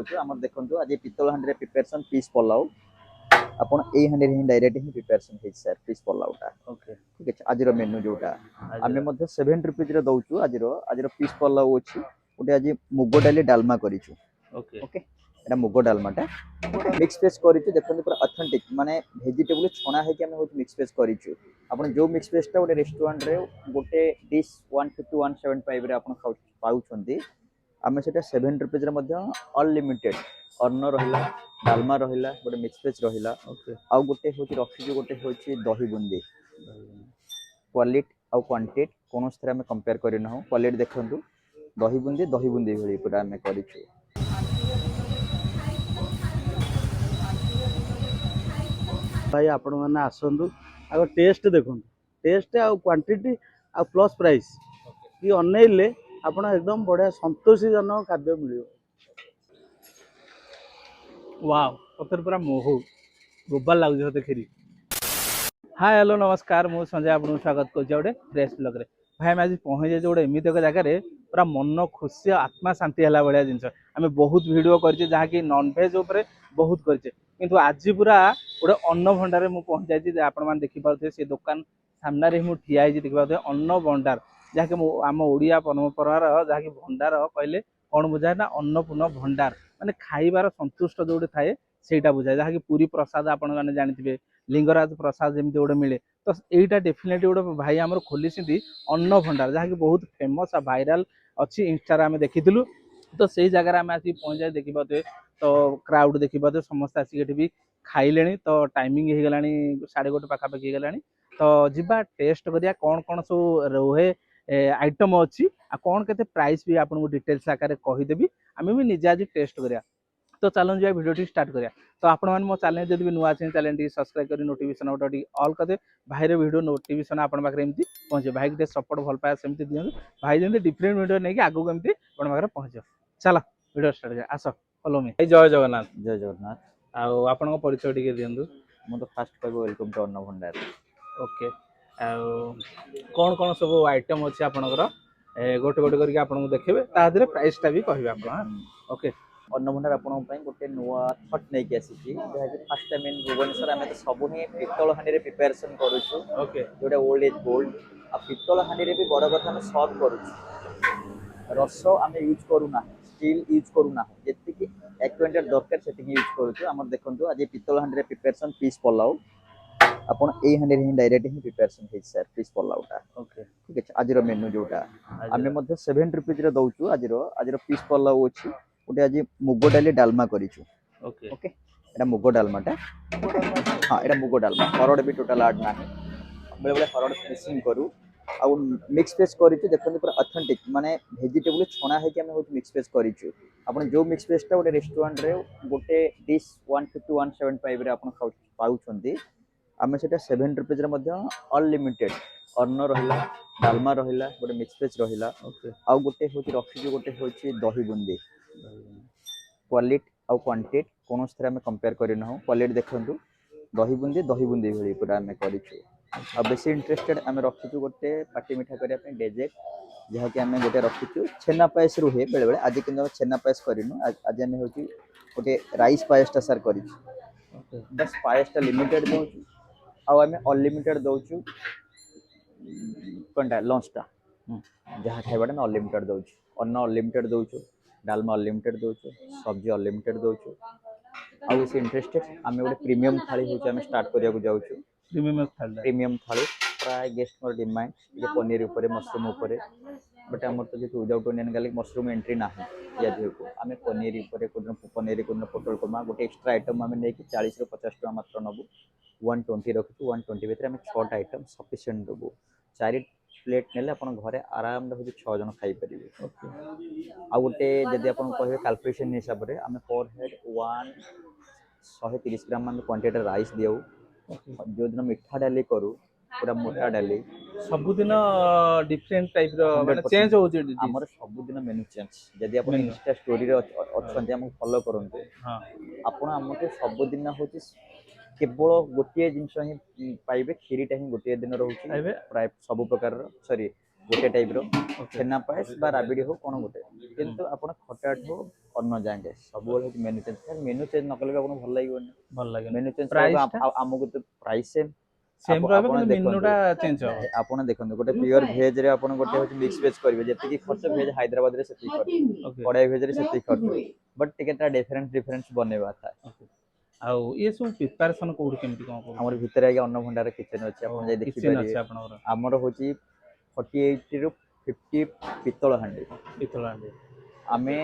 आमर देखंतु आज पितल हांडी प्रिपरेशन फिश पलाव आपण ए हांडी हि डायरेक्ट हि प्रिपरेशन हे सर फिश पलावटा ओके ठीक अछि आज रो मेन्यू जोटा आमे मध्ये 7 रुपीज रे दउचु आज रो फिश पलाव अछि ओटे आज मुगो डाली डालमा करिछु ओके ओके एटा मुगो डालमाटा मिक्स वेज करिछु देखंतु पूरा ऑथेंटिक माने वेजिटेबल छणा है कि हम होत मिक्स वेज करिछु आपण जो मिक्स वेजटा ओटे रेस्टोरेंट रे गोटे डिश 150 175 रे आपण पाउछंती आमे सेटा 7 रुपीज रे मध्ये अनलिमिटेड अन्न रहिला डालमा रहिला गोटे मिक्स वेज रहिला ओके आउ गोटे होची रखिजु गोटे होची दही बुंदी क्वालिटी आउ क्वांटिटी कोनोस थरे हमें कंपेयर करिना हो क्वालिटी देखंतु दही बुंदी भली पूरा हमें करिछु भाई आपण माने आसंदु आगो टेस्ट देखंतु टेस्ट आ क्वांटिटी आ प्लस प्राइस कि अनैले आपण एकदम बढ़िया संतोषजनक खाद्य मिलियो वाव पतर पूरा मोहु गोबाल लागु देखिरी हाय हेलो नमस्कार मु संजय आपन स्वागत करछि ओडे फ्रेश ब्लॉग रे भाई मैं आज पहुंचे जोडे एमित एक जगह रे पूरा मन खुशी आत्मा शांति हला बढिया जिंस आमे बहुत वीडियो करछि जहा कि नॉन वेज ऊपर बहुत करछि किंतु आज पूरा गोटे अन्न भंडार मु पहुंच जाइछि आपण मान देखि पाउथे से दुकान सामना रे मु ठिया आइछि देखि पाउथे अन्न भंडार जहा कि आम ओडिया परंपरार जहा कि भंडार कहले कोन बुझाय ना अन्नपूर्ण भंडार माने खाइबार संतुष्ट जोडे थाए सेटा बुझाय जहा कि पूरी प्रसाद आपण माने जानिथिबे लिंगराज प्रसाद जमी गोटे मिले तो यहीटा डेफिनेटली गोटे भाई आमर खोली अन्न भंडार जहाँकि बहुत फेमस आ भाइराल अच्छी इंस्टा आम देखी तो से जगह आम आसिक पहुंचे देखी पाते तो क्राउड देखी पाते समस्त आसिक भी खाइले तो टाइमिंग हो गला 1:30 पाखापाखि हो गला तो जीवा टेस्ट करिया कौन कौन सब रोहे आइटम अच्छी आ कौन के प्राइस भी आपको डिटेल्स आकार कहीदेवी आम भी निजे आज टेस्ट करिया तो चलो जी वीडियो स्टार्ट करिया तो आपण मैंने मो चैनल जब भी नुआ चैनल सब्सक्राइब कर नोटिफिकेशन गोटे ऑल करदे भाई वीडियो नोटिफिकेशन आपण पाखे एमती पहुंचे भाई के सपोर्ट भल पाए सेमती दिखाँ भाई जमी डिफरेंट वीडियो नहीं आगे एमती पाखे पहुंच चलो वीडियो स्टार्ट करिया आस फॉलो मी जय जगन्नाथ जय जगन्नाथ आपण परिचय टिके दिंतु मु तो फास्ट कहबो वेलकम टू अन्न भंडार ओके कौन कौन सब आइटम अच्छी आपणकर गोटे गोटे करके आपको देखिए तादे प्राइसटा भी कहबे आप ओके अन्न भंडार आपन पई गोटे नुआ थट नै के आसी जहा कि फर्स्ट टाइम इन भुवनेश्वर आमे तो सब ही पितल हांडी रे प्रिपरेशन करूछु ओके जोटा ओल्ड इज गोल्ड आ पितल हांडी रे भी बड़ कथा हम सर्व करूछु रस आमे यूज करूना स्टील यूज करूना जति कि एक्वेंटेड दरकार सेति यूज करूछु हमर देखंतु आज पितल हांडी रे प्रिपरेशन फिश पलाव आपण ए हांडी रे डायरेक्ट ही प्रिपरेशन हे सर फिश पलावटा ओके ठीक अछि आज रो मेन्यू जोटा आमे मध्ये 7 रुपीज रे दउछु आज रो फिश पलाव अछि ओटे आज मुगो डाली डालमा करिछु ओके ओके एटा मुगो डालमाटा हां एटा मुगो डालमा हरड भी टोटल ऐड नाही बेले बेले हरड मिक्सिंग करू आ मिक्स वेज करिछु देखंतु पूरा ऑथेंटिक माने वेजिटेबल छणा है कि हम होत मिक्स वेज करिछु आपण जो मिक्स वेजटा ओटे रेस्टोरेंट रे गोटे डिश 150 175 रे आपण पाउछंती आमे सेटा 7 रुपीज रे मध्ये अनलिमिटेड अन्न रहिला डालमा रहिला गोटे मिक्स वेज रहिला ओके आउ गोटे होची रखिजु गोटे होची दही बुंदी क्वालिटी आउ क्वांटिटी कोनोस थरे हमें कंपेयर करिना हो क्वालिटी देखंतु दही बुंदी भली पूरा हमें करिछु आ बेसी इंटरेस्टेड हमें रखिछु गोटे पार्टी मिठा करिया पे डेजर्ट जहा कि हमें गोटे रखिछु छेना पायस रुहे बेले बेले आज किंतु छेना पायस करिनु आज हमें होची गोटे राइस पायस ता सर करिछु बस पायस ता लिमिटेड दोछु आ हमें अनलिमिटेड दोछु कंटा लंच टा जहा खाइबाटा में अनलिमिटेड दोछु अन्न अनलिमिटेड दोछु डालमा अनलिमिटेड दोछु सब्जी अनलिमिटेड दोछु आ इस इंटरेस्टेड आमे गोटे प्रीमियम थाली होची आमे स्टार्ट करिया को जाउछु प्रीमियम थाली प्राय गेस्ट मोर डिमांड जे पनीर ऊपर मशरूम ऊपर बट हमर तो जे without onion garlic mushroom entry नाही या देखो आमे पनीर ऊपर पनीर को पोटल कोमा गोटे एक्स्ट्रा आइटम आमे नै कि 40 रो 50 टका मात्र नबु 120 रखु 120 भीतर आमे 6 टा आइटम सफिशिएंट दबु 4 प्लेट नेले अपन घरे आराम रे होची 6 जन खाइ परिबे ओके आ गोटे जदि अपन कहबे कैलकुलेशन हिसाब रे आमे पर हेड 130 ग्राम मान क्वांटिटी राइस दियौ जो दिन मिठा डाली करू पूरा मोटा डाली सबुदिन डिफरेंट टाइप रो माने चेंज होउछ हमर सबुदिन मेनू चेंज जदि अपन इंस्टा स्टोरी रे अछन्ते हमको फॉलो करंतु हां आपण हमके सबुदिन होची केवल गोटे जिंस ही पाइबे खीरीटा ही गोटे दिन रहउची प्राय सब प्रकार सॉरी गोटे टाइप रो छेना पायस बा राबिडी हो कोन गोटे किंतु आपण खटाट हो ଅନ୍ନ ଯାଏଁ ସବୁବେଳେ ହଉଛି menu change. Sir menu change ନ କଲେ ବି ଆପଣଙ୍କୁ ଭଲ ଲାଗିବନି। ଭଲ ଲାଗେ ମେନୁ ଚେଞ୍ଜ ପ୍ରାଇସ୍ ଟା ଆମକୁ ତ ପ୍ରାଇସ୍ ସେମ୍। ସେମ୍ ରହିବ ଆପଣ କିନ୍ତୁ ମେନୁ ଦେଖନ୍ତୁ ଟା ଚେଞ୍ଜ ହବ। ଆପଣ ଦେଖନ୍ତୁ ଗୋଟେ ପିଓର ଭେଜ ରେ ଆପଣ ଗୋଟେ ହଉଛି ମିକ୍ସ ଭେଜ କରିବେ, ଯେତିକି ଖର୍ଚ୍ଚ ଭେଜ ହାଇଦ୍ରାବାଦରେ ସେତିକି ଖର୍ଚ୍ଚ, ଓକେ କଡାଇ ଭେଜରେ ସେତିକି ଖର୍ଚ୍ଚ, ବଟ୍ ଟିକେ ତା ଡିଫରେନ୍ସ ବନେଇବା ଥାଏ। ଓକେ। ଆଉ ଇଏ ସବୁ ପ୍ରିପାରେସନ କୋଉଠି କେମିତି କଣ ଆମର କରୁଛନ୍ତି? ଭିତରେ ଆଜ୍ଞା ଅନ୍ନ ଭଣ୍ଡାର କିଚେନ ଅଛି, ଆପଣ ଯାଇ କିଚେନ ଦେଖିପାରିବେ। ଅଛି ଆପଣଙ୍କର? ଆମର ହଉଛି 48 ରୁ 50 ପିତ୍ତଳ ହାଣ୍ଡି। ପିତ୍ତଳ ହାଣ୍ଡି। ଆମେ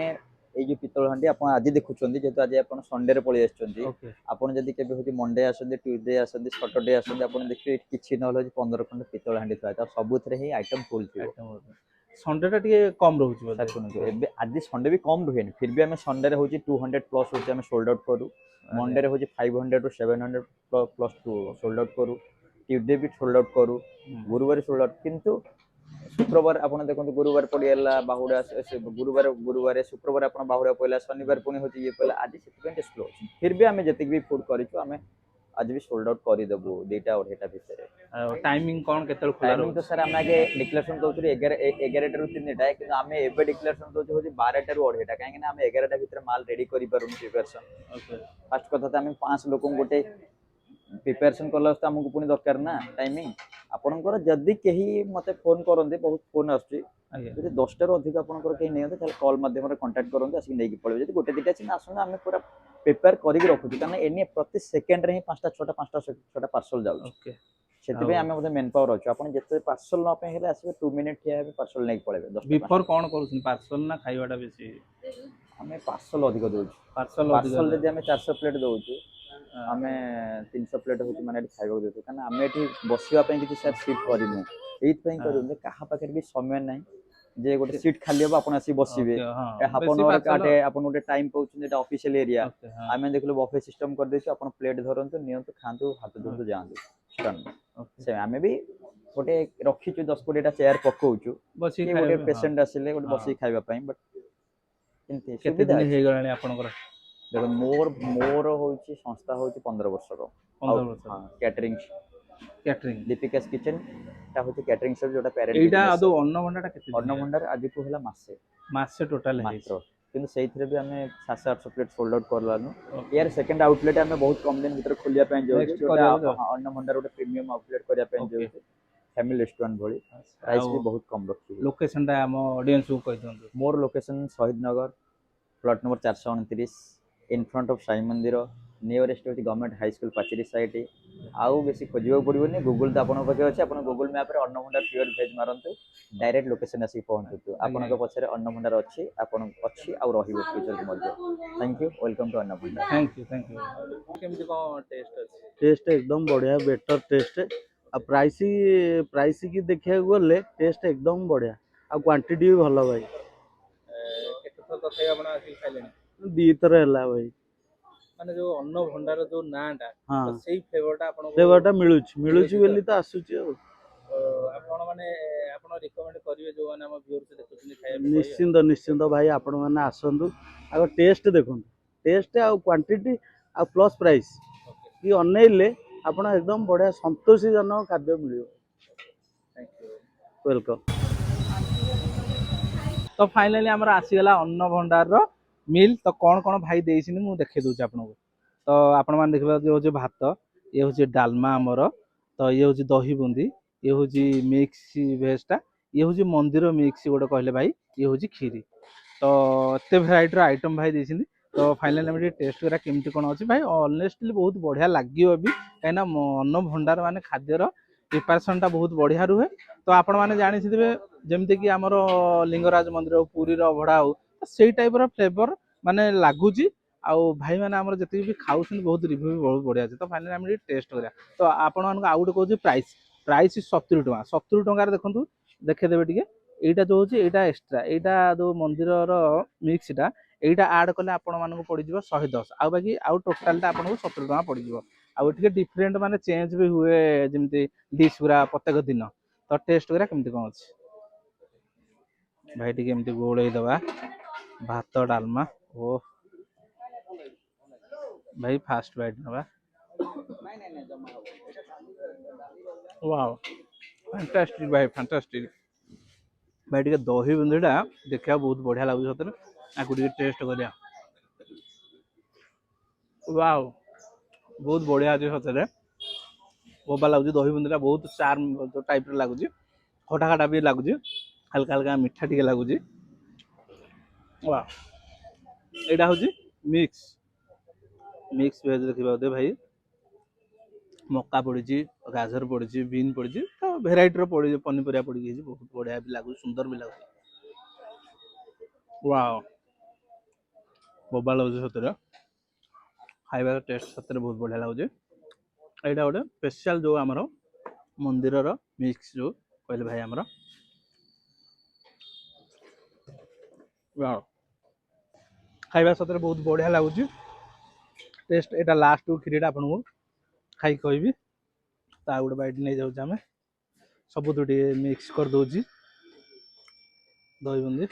ଏଇ ଯୋଉ ପିତ୍ତଳ ହାଣ୍ଡି ଆପଣ ଆଜି ଦେଖୁଛନ୍ତି, ଯେହେତୁ ଆଜି ଆପଣ ସଣ୍ଡେରେ ପଳେଇ ଆସିଛନ୍ତି, ଓକେ ଆପଣ ଯଦି କେବେ ହଉଛି ମଣ୍ଡେ ଆସନ୍ତି, ଟ୍ୟୁଜଡେ ଆସନ୍ତି, ସଟରଡେ ଆସନ୍ତି, ଆପଣ ଦେଖିବେ ଏଠି କିଛି ନହେଲେ ହଉଛି 15 ଖଣ୍ଡ ପିତ୍ତଳ ହାଣ୍ଡି ଥୁଆ ହେଇଥିବ, ସବୁଥିରେ ହିଁ ଆଇଟମ ଫୁଲ ଥିବ। ସଣ୍ଡେ ଟା ଟିକେ କମ ରହୁଛି ବୋଧେ? ସାର୍ ଶୁଣନ୍ତୁ, ଏବେ ଆଜି ସଣ୍ଡେ ବି କମ ରୁହେନି, ଫିର ବି ଆମେ ସଣ୍ଡେରେ ହଉଛି 200 ପ୍ଲସ ହଉଛି ଆମେ ସୋଲ୍ଡ ଆଉଟ୍ କରୁ। ମଣ୍ଡେରେ ହଉଛି 500 ରୁ 700 ପ୍ଲସ ସୋଲ୍ଡ ଆଉଟ୍ କରୁ। ଟ୍ୟୁଜଡେ ବି ସୋଲ୍ଡ ଆଉଟ୍ କରୁ, ଗୁରୁବାର ସୋଲ୍ଡ ଆଉଟ୍। କିନ୍ତୁ ଶୁକ୍ରବାର ଆପଣ ଦେଖନ୍ତୁ, ଗୁରୁବାର ପଡ଼ିଗଲା ବାହୁଡ଼ା, ଗୁରୁବାର ଶୁକ୍ରବାର ଆପଣ ବାହୁଡ଼ା ପଡ଼ିଲା, ଶନିବାର ପୁଣି ହଉଛି ଇଏ ପଡ଼ିଲା, ଆଜି ସେଥିପାଇଁ ଟିକେ ସ୍ଲୋ ଅଛି। ଫିର ବି ଆମେ ଯେତିକି ବି ଫୁଡ୍ କରିଛୁ, ଆମେ ଆଜି ବି ସୋଲ୍ଡ ଆଉଟ୍ କରିଦେବୁ 2ଟା 2.5ଟା ଭିତରେ। ଟାଇମିଂ କଣ କେତେବେଳେ ଖୋଲା ଟାଇମିଂ ତ ରହୁଛି? ସାର୍ ଆମେ ଆଗେ ଡିକ୍ଲାରେସନ ଦଉଥିଲୁ 11ଟା ରୁ 3ଟା, କିନ୍ତୁ ଆମେ ଏବେ ଡିକ୍ଲାରେସନ ଦଉଛୁ ହଉଛି 12ଟା ରୁ 2.5ଟା, କାହିଁକି ନା ଆମେ 11ଟା ଭିତରେ ମାଲ ରେଡି କରିପାରୁନୁ ପ୍ରିପାରେସନ। ଫାଷ୍ଟ କଥା ତ ଆମେ 500 ଲୋକଙ୍କୁ ଗୋଟେ ପ୍ରିପାରେସନ କଲା ତ ଆମକୁ ପୁଣି ଦରକାର ନା ଟାଇମିଂ। ଆପଣଙ୍କର ଯଦି କେହି ମତେ ଫୋନ କରନ୍ତି, ବହୁତ ଫୋନ ଆସୁଛି, ଯଦି 10ଟାରୁ ଅଧିକ ଆପଣଙ୍କର କେହି ନିଅନ୍ତି, ତାହେଲେ କଲ୍ ମାଧ୍ୟମରେ କଣ୍ଟାକ୍ଟ କରନ୍ତୁ, ଆସିକି ନେଇକି ପଳେଇବେ। ଯଦି ଗୋଟେ ଦିଟା ଅଛି ନା ଆସନ୍ତୁ, ଆମେ ପୁରା ପ୍ରିପେୟାର କରିକି ରଖୁଛୁ, କାରଣ ଏନି ପ୍ରତି ସେକେଣ୍ଡରେ ହିଁ 5ଟା 6ଟା ପାର୍ସଲ ଯାଉଛି। ସେଥିପାଇଁ ଆମେ ବୋଧେ ମେନ୍ ପାୱାର ଅଛୁ। ଆପଣ ଯେତେ ପାର୍ସଲ ନ ପାଇଁ ହେଲେ ଆସିବେ, 2 ମିନିଟ୍ ଠିଆ ହେବେ, ପାର୍ସଲ ନେଇକି ପଳେଇବେ। ବିଫୋର କଣ କରୁଛନ୍ତି, ପାର୍ସଲ ନା ଖାଇବାଟା ବେଶୀ? ଆମେ ପାର୍ସଲ ଅଧିକ ଦଉଛୁ। ପାର୍ସଲ ପାର୍ସଲ ଯଦି ଆମେ 400 ପ୍ଲେଟ୍ ଦଉଛୁ, ଆମେ 300 ପ୍ଲେଟ୍ ହଉଛି ମାନେ ଏଠି ଖାଇବାକୁ ଦେଉଛୁ, କାରଣ ଆମେ ଏଠି ବସିବା ପାଇଁ କିଛି ସାର୍ ସିଟ୍ କରିନୁ। ଏଇଥିପାଇଁ କରିବୁ ଯେ କାହା ପାଖରେ ବି ସମୟ ନାହିଁ ଯେ ଗୋଟେ ସିଟ୍ ଖାଲି ହେବ ଆପଣ ଆସିକି ବସିବେ। ହାଫ୍ ଆନ୍ ଆୱାର କାଟେ, ଆପଣ ଗୋଟେ ଟାଇମ୍ ପାଉଛନ୍ତି, ଏଟା ଅଫିସିଆଲ ଏରିଆ। ଆମେ ଦେଖିଲୁ ବଫେ ସିଷ୍ଟମ କରିଦେଇଛୁ, ଆପଣ ପ୍ଲେଟ୍ ଧରନ୍ତୁ, ନିଅନ୍ତୁ, ଖାଆନ୍ତୁ, ହାତ ଧୁଅନ୍ତୁ, ଯାଆନ୍ତୁ। ସେ ଆମେ ବି ଗୋଟେ ରଖିଛୁ 10-20ଟା ଚେୟାର ପକଉଛୁ, କି ଗୋଟେ ପେସେଣ୍ଟ ଆସିଲେ ଗୋଟେ ବସିକି ଖାଇବା ପାଇଁ। ବଟ୍ ଏମିତି କେତେ ସୁବିଧା ଦିନ ଅଛି। ହେଇଗଲାଣି ଆପଣଙ୍କର? ଦେଖ ମୋର ହଉଛି ସଂସ୍ଥା ହଉଛି 15 ବର୍ଷର। 15 ବର୍ଷ କ୍ୟାଟରିଂ କ୍ୟାଟରିଂ। ଦୀପିକାସ କିଚେନ ଟା ହଉଛି କ୍ୟାଟରିଂ ସର୍ଭିସ, ଯୋଉଟା ପ୍ୟାରେଣ୍ଟ ଏଇଟା ବିଜନେସ। ଆଉ ଅନ୍ନ ଭଣ୍ଡାଟା କେତେ ଦିନ? ଅନ୍ନ ଭଣ୍ଡାର ଆଜିକୁ ହେଲା ମାସେ ଟୋଟାଲ ମାତ୍ର, ହେଇଛି। କିନ୍ତୁ ସେଇଥିରେ ବି ଆମେ 700-800 ପ୍ଲେଟ୍ ସୋଲ୍ଡ ଆଉଟ୍ କରିଲାନୁ। ଏହାର ସେକେଣ୍ଡ ଆଉଟଲେଟ୍ ଆମେ ବହୁତ କମ ଦିନ ଭିତରେ ଖୋଲିବା ପାଇଁ ଯାଉଛୁ, ଯୋଉଟା ଅନ୍ନ ଭଣ୍ଡାର ଗୋଟେ ପ୍ରିମିୟମ ଆଉଟଲେଟ୍ କରିବା ପାଇଁ ଯାଉଛୁ, ଫ୍ୟାମିଲି ରେଷ୍ଟୁରାଣ୍ଟ ଭଳି। ପ୍ରାଇସ୍ ବି ବହୁତ କମ ରଖିବୁ। ଲୋକେସନ ଟା ଆମ ଅଡିଏନ୍ସକୁ କହିଦିଅନ୍ତୁ। ମୋର location Shahid Nagar, plot number 429, in front of Sai Mandir, nearest ହଉଛି ଗଭର୍ଣ୍ଣମେଣ୍ଟ ହାଇସ୍କୁଲ ପାଚିରୀ ସାଇଟ୍। ଆଉ ବେଶୀ ଖୋଜିବାକୁ ପଡ଼ିବନି, ଗୁଗୁଲ ତ ଆପଣଙ୍କ ପାଖରେ ଅଛି, ଆପଣ ଗୁଗୁଲ ମ୍ୟାପରେ ଅନ୍ନ ଭଣ୍ଡାର ପିଓର ଭେଜ୍ ମାରନ୍ତୁ, ଡାଇରେକ୍ଟ ଲୋକେସନ ଆସିକି ପହଞ୍ଚନ୍ତୁ। ଆପଣଙ୍କ ପଛରେ ଅନ୍ନ ଭଣ୍ଡାର ଅଛି, ଆପଣ ଅଛି ଆଉ ରହିବ ଫ୍ୟୁଚରକୁ ମଧ୍ୟ। Thank you, welcome to Anna Bhandar. Thank you. କେମିତି କଣ ଟେଷ୍ଟ ଅଛି? ଟେଷ୍ଟ ଏକଦମ ବଢିଆ, ବେଟର ଟେଷ୍ଟ। ଆଉ ପ୍ରାଇସ୍ କି ଦେଖିବାକୁ ଗଲେ ଟେଷ୍ଟ ଏକଦମ ବଢିଆ, ଆଉ କ୍ୱାଣ୍ଟିଟି ବି ଭଲ ଭାଇ। କେତେ ଥର ତଥାପି ଆପଣ ଆସିକି ଖାଇଲେଣି? 2 ଥର ହେଲା ଭାଇ। ମାନେ ଯୋଉ ଅନ୍ନ ଭଣ୍ଡାର ଯୋଉ ନାଁଟା, ହଁ, ସେଇ ଫ୍ଲେଭରଟା ଆପଣଙ୍କୁ ଫ୍ଲେଭରଟା ମିଳୁଛି ବୋଲି ତ ଆସୁଛି ଆଉ। ଆପଣ ମାନେ ଆପଣ ରିକମେଣ୍ଡ କରିବେ ଯୋଉମାନେ ଆମ ଭିଉଅର୍ସ ଦେଖୁଛନ୍ତି ଖାଇବା ପାଇଁ? ନିଶ୍ଚିନ୍ତ ଭାଇ, ଆପଣ ମାନେ ଆସନ୍ତୁ, ଆଗ ଟେଷ୍ଟ ଦେଖନ୍ତୁ, ଟେଷ୍ଟ ଆଉ କ୍ୱାଣ୍ଟିଟି ଆଉ ପ୍ଲସ୍ ପ୍ରାଇସ୍ କି ଅନେଇଲେ ଆପଣ ଏକଦମ ବଢିଆ ସନ୍ତୋଷୀଜନକ ଖାଦ୍ୟ ମିଳିବ। ୱେଲକମ୍। ତ ଫାଇନାଲି ଆମର ଆସିଗଲା ଅନ୍ନ ଭଣ୍ଡାରର ମିଲ୍। ତ କ'ଣ କ'ଣ ଭାଇ ଦେଇଛନ୍ତି ମୁଁ ଦେଖେଇ ଦେଉଛି ଆପଣଙ୍କୁ। ତ ଆପଣମାନେ ଦେଖିପାରୁଥିବେ, ହେଉଛି ଭାତ, ଇଏ ହେଉଛି ଡାଲମା ଆମର, ତ ଇଏ ହେଉଛି ଦହି ବୁନ୍ଦି, ଇଏ ହେଉଛି ମିକ୍ସ ଭେଜଟା, ଇଏ ହେଉଛି ମନ୍ଦିର ମିକ୍ସ ଗୋଟେ କହିଲେ ଭାଇ, ଇଏ ହେଉଛି କ୍ଷୀରି। ତ ଏତେ ଭେରାଇଟିର ଆଇଟମ୍ ଭାଇ ଦେଇଛନ୍ତି। ତ ଫାଇନାଲି ଆମେ ଟିକେ ଟେଷ୍ଟ କରିବା କେମିତି କ'ଣ ଅଛି। ଭାଇ ଅନେଷ୍ଟଲି ବହୁତ ବଢ଼ିଆ ଲାଗିବ ବି, କାହିଁକିନା ଅନ୍ନ ଭଣ୍ଡାର ମାନେ ଖାଦ୍ୟର ପ୍ରିପାରେସନଟା ବହୁତ ବଢ଼ିଆ ରୁହେ। ତ ଆପଣମାନେ ଜାଣିଥିବେ, ଯେମିତିକି ଆମର ଲିଙ୍ଗରାଜ ମନ୍ଦିର ହଉ, ପୁରୀର ଅଭଡ଼ା ହଉ, ସେଇ ଟାଇପ୍ର ଫ୍ଲେଭର ମାନେ ଲାଗୁଛି। ଆଉ ଭାଇମାନେ ଆମର ଯେତିକି ବି ଖାଉଛନ୍ତି, ବହୁତ ରିଭ୍ୟୁ ବି ବହୁତ ବଢ଼ିଆ ଅଛି। ତ ଫାଇନାଲି ଆମେ ଟିକେ ଟେଷ୍ଟ କରିବା। ତ ଆପଣମାନଙ୍କୁ ଆଉ ଗୋଟେ କହୁଛି, ପ୍ରାଇସ୍ 70 ଟଙ୍କା। 70 ଟଙ୍କାରେ ଦେଖନ୍ତୁ, ଦେଖେଇଦେବେ ଟିକେ। এইটা ଯୋଉ ହେଉଛି ଏଇଟା ଏକ୍ସଟ୍ରା, ଏଇଟା ଯୋଉ ମନ୍ଦିରର ମିକ୍ସଟା, ଏଇଟା ଆଡ୍ କଲେ ଆପଣମାନଙ୍କୁ ପଡ଼ିଯିବ 110। ଆଉ ବାକି ଆଉ ଟୋଟାଲଟା ଆପଣଙ୍କୁ 70 ଟଙ୍କା ପଡ଼ିଯିବ। ଆଉ ଟିକେ ଡିଫରେଣ୍ଟ ମାନେ ଚେଞ୍ଜ ବି ହୁଏ, ଯେମିତି ଡିସ୍ ଗୁରା ପ୍ରତ୍ୟେକ ଦିନ। ତ ଟେଷ୍ଟ କରିବା କେମିତି କ'ଣ ଅଛି। ଭାଇ ଟିକେ ଏମିତି ଗୋଳେଇ ଦେବା ଭାତ ଡାଲମା। ଓ ଭାଇ ଫାଷ୍ଟ ବାଇଟ୍ ନେବା। ୱାଓ, ଫାଣ୍ଟାଷ୍ଟିକ୍ ଭାଇ, ଫାଣ୍ଟାଷ୍ଟିକ୍। ଭାଇ ଟିକେ ଦହି ବୁନ୍ଦିଟା ଦେଖିବାକୁ ବହୁତ ବଢ଼ିଆ ଲାଗୁଛି ସତରେ। ଆକୁ ଟିକେ ଟେଷ୍ଟ କରିବା। वाओ बहुत बढ़िया अच्छे सतरे बोबा लगुच दही बुंदी बहुत चार्म टाइप लगुच खटा खटा भी लगुच हल्का हल्का मीठा टी लगुच वाह यहाँ हूँ मिक्स मिक्स भेज देखिए बोधे भाई मक्का पड़ी गाजर पड़ी बीन पड़ी तो भेराइटर पड़ी पनीपरिया पड़ी बहुत बढ़िया भी लगुच सुंदर भी लगुच वाह बोबा लगुच सतरे खाइबार टेस्ट सतरे बहुत बढ़िया लगुच यहाँ गोटे स्पेशल जो आमर मंदिर मिक्स जो कहले भाई आमर खाइबा सतरे बहुत बढ़िया लगुच टेस्ट एटा लास्ट क्षीरीटा आपको खाई कहबी ता गोटे बैट नहीं जाऊँ आम सब मिक्स कर दौची दही बुंदी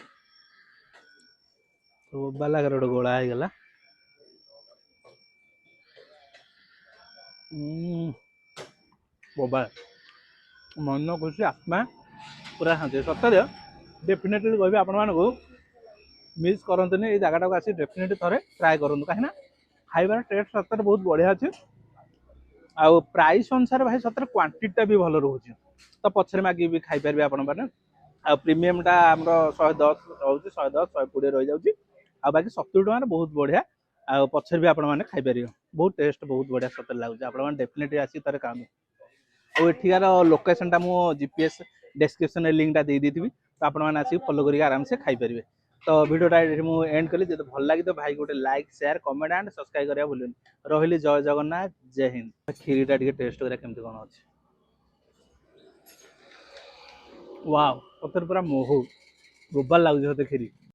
तो बालागर गोटे गोला होगला बोबा मन खुशी आत्मा पूरा शांति सतरे डेफिनेटली कहबी आपण मानू मिस करंतनी ये जगह को आसी डेफिनेटली थरे ट्राए करंतु कहीं खाइबार टेस्ट सतरे बहुत बढ़िया अच्छे आउ प्राइस अनुसार भाई सतरे क्वांटिटी भी भल रोचे तो पछरे मागी भी खाई पारे आपण मैंने आ प्रीमियमटा आम 110 रोचे 110 120 रही जाऊँगी आ बाकी 70 टकर बहुत बढ़िया आ पछरे भी आपण मैंने खाई बहुत टेस्ट बहुत बढ़िया सतरे लगुच आप डेफिनेटली आसी तारे खाऊँ और एठिकार लोकेशनटा मु जीपीएस डिस्क्रिप्शन लिंकटा दे दी तो आप फॉलो करके आराम से खाई पारे तो भिडियोटा मुझे एंड कली जो भल लगी तो भाई गोटे like share comment and subscribe करा भूल रही जय जगन्नाथ जय हिंद क्षीरीटा टेस्ट करा केमती कौन अच्छे वाव सतर पूरा मोहू गोबार लगुच क्षीरी